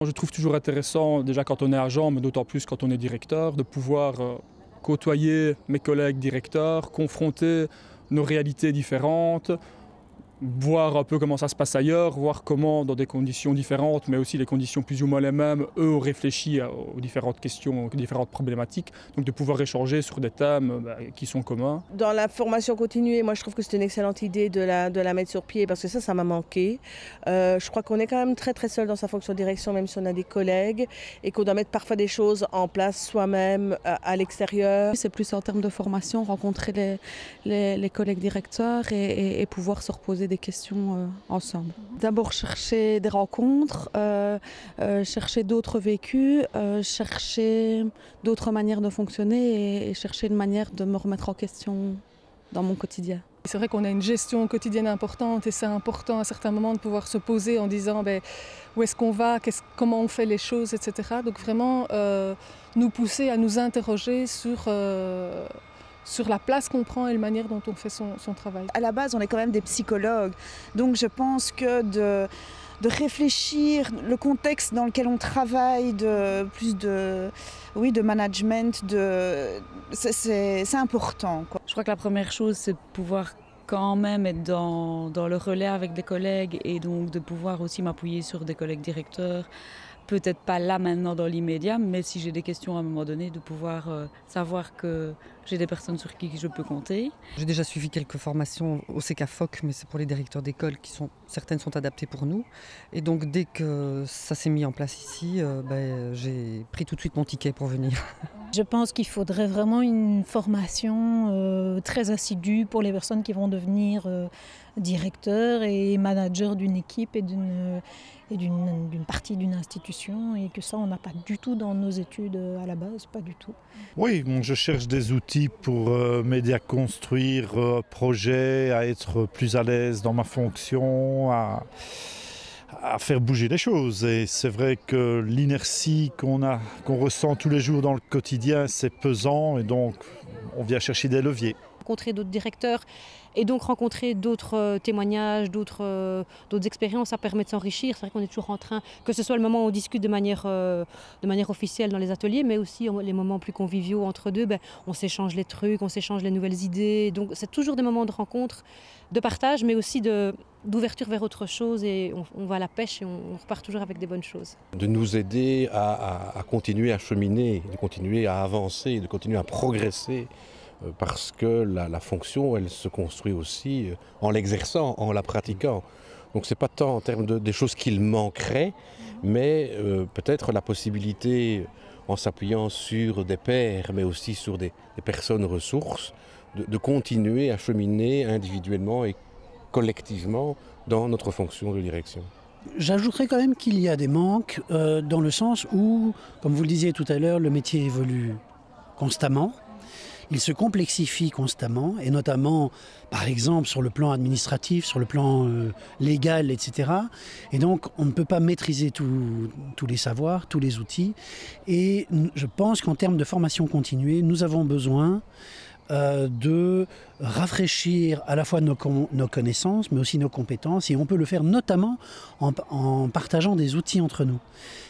Je trouve toujours intéressant, déjà quand on est agent, mais d'autant plus quand on est directeur, de pouvoir côtoyer mes collègues directeurs, confronter nos réalités différentes, voir un peu comment ça se passe ailleurs, voir comment, dans des conditions différentes, mais aussi les conditions plus ou moins les mêmes, eux ont réfléchi aux différentes questions, aux différentes problématiques. Donc de pouvoir échanger sur des thèmes qui sont communs. Dans la formation continuée, moi je trouve que c'est une excellente idée de la mettre sur pied parce que ça m'a manqué. Je crois qu'on est quand même très seul dans sa fonction de direction, même si on a des collègues, et qu'on doit mettre parfois des choses en place soi-même à l'extérieur. C'est plus en termes de formation, rencontrer les collègues directeurs et pouvoir se reposer des questions ensemble. D'abord chercher des rencontres, chercher d'autres vécus, chercher d'autres manières de fonctionner et chercher une manière de me remettre en question dans mon quotidien. C'est vrai qu'on a une gestion quotidienne importante et c'est important à certains moments de pouvoir se poser en disant où est-ce qu'on va, comment on fait les choses, etc. Donc vraiment nous pousser à nous interroger sur la place qu'on prend et la manière dont on fait son travail. À la base, on est quand même des psychologues, donc je pense que de réfléchir le contexte dans lequel on travaille, de management, c'est important, quoi. Je crois que la première chose, c'est de pouvoir quand même être dans le relais avec des collègues et donc de pouvoir aussi m'appuyer sur des collègues directeurs. Peut-être pas là maintenant dans l'immédiat, mais si j'ai des questions à un moment donné, de pouvoir savoir que j'ai des personnes sur qui je peux compter. J'ai déjà suivi quelques formations au CKFOC, mais c'est pour les directeurs d'école certaines sont adaptées pour nous. Et donc dès que ça s'est mis en place ici, j'ai pris tout de suite mon ticket pour venir. Je pense qu'il faudrait vraiment une formation très assidue pour les personnes qui vont devenir directeurs et managers d'une équipe et d'une partie d'une institution, et que ça on n'a pas du tout dans nos études à la base, pas du tout. Oui, je cherche des outils pour m'aider à construire un projet, à être plus à l'aise dans ma fonction, à faire bouger les choses. Et c'est vrai que l'inertie qu'on ressent tous les jours dans le quotidien, c'est pesant, et donc on vient chercher des leviers. Rencontrer d'autres directeurs et donc rencontrer d'autres témoignages, d'autres expériences, ça permet de s'enrichir. C'est vrai qu'on est toujours en train, que ce soit le moment où on discute de manière officielle dans les ateliers, mais aussi les moments plus conviviaux entre deux, on s'échange les trucs, on s'échange les nouvelles idées. Donc c'est toujours des moments de rencontre, de partage, mais aussi d'ouverture vers autre chose, et on va à la pêche et on repart toujours avec des bonnes choses. De nous aider à continuer à cheminer, de continuer à avancer, de continuer à progresser. Parce que la fonction, elle se construit aussi en l'exerçant, en la pratiquant. Donc c'est pas tant en termes des choses qu'il manquerait, mais peut-être la possibilité, en s'appuyant sur des pairs, mais aussi sur des personnes ressources, de continuer à cheminer individuellement et collectivement dans notre fonction de direction. J'ajouterais quand même qu'il y a des manques dans le sens où, comme vous le disiez tout à l'heure, le métier évolue constamment. Il se complexifie constamment, et notamment, par exemple, sur le plan administratif, sur le plan légal, etc. Et donc, on ne peut pas maîtriser tous les savoirs, tous les outils. Et je pense qu'en termes de formation continuée, nous avons besoin de rafraîchir à la fois nos connaissances, mais aussi nos compétences, et on peut le faire notamment en partageant des outils entre nous.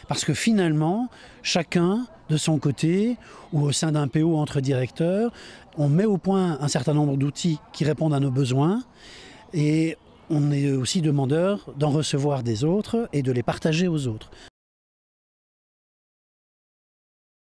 Parce que finalement, chacun de son côté, ou au sein d'un PO entre directeurs, on met au point un certain nombre d'outils qui répondent à nos besoins, et on est aussi demandeur d'en recevoir des autres et de les partager aux autres.